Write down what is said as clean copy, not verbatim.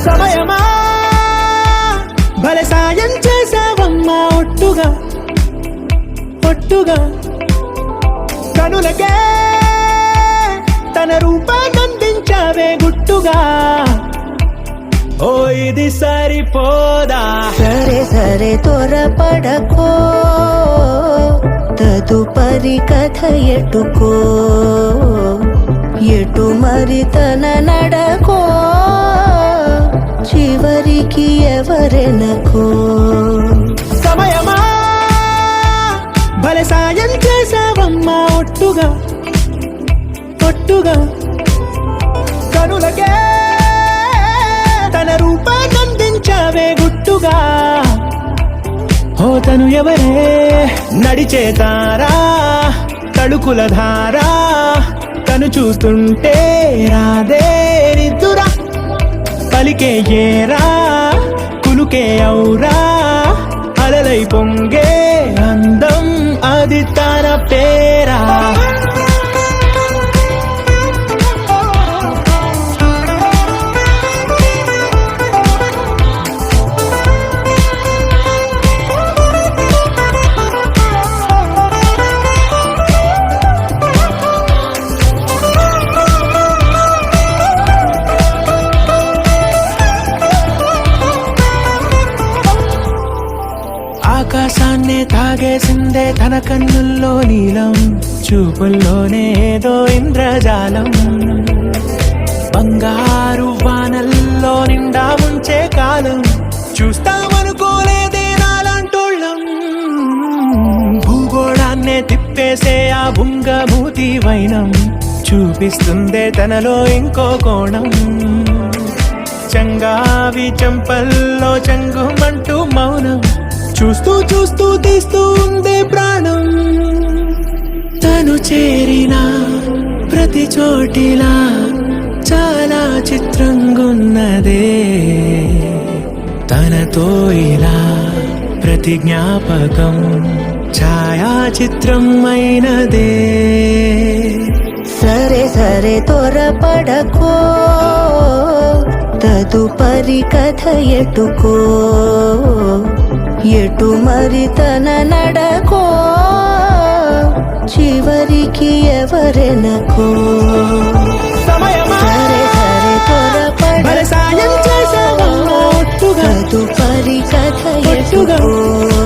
సమయమా భలే సాయం చేసావమ్మా ఒట్టుగా ఒట్టుగా కనులకే తన రూపాన్నందించావే గుట్టుగా ఓ ఇది సరిపోదా సరే సరే త్వరపడకో తదుపరి కథ ఎటుకో ఎటు మరి తన నడకో చివరికి ఎవరెనకో సమయమా భలే సాయం చేసావమ్మా ఒట్టుగా ఒట్టుగా కనులకే తన రూపాన్నందించావే గుట్టుగా ఓ తను ఎవరే నడిచే తారా తడుకుల ధారా తను చూస్తుంటే రాదే నిద్దురా పలికే ఏరా కులుకే ఔరా అలలై పొంగే అందం అది తన పేరా ఆకాశాన్నే తాగేసిందే తన కన్నుల్లో నీలం చూపుల్లోనే ఏదో ఇంద్రజాలం బంగారు వానల్లో నిండా ముంచే కాలం చూస్తామనుకోలేదే నాలాంటోళ్ళం భూగోళాన్నే తిప్పేసే ఆ బుంగమూతి వైనం చూపిస్తుందే తనలో ఇంకో కోణం చంగావి చెంపల్లో చెంగుమంటూ మౌనం చూస్తూ చూస్తూ తీస్తూ ఉందే ప్రాణం తను చేరిన ప్రతి చోటిలా చాలా చిత్రంగున్నదే తనతో ఇలా ప్రతి జ్ఞాపకం ఛాయాచిత్రం అయినదే సరే సరే త్వరపడకో తదుపరి కథ ఎటుకో ఎటు మరి తన నడకో చివరికి ఎవరెనకో సమయమా సరే సరే భలే సాయం చేసావమ్మా ఒట్టుగా తదుపరి కథ ఒట్టుగా ఎటుకో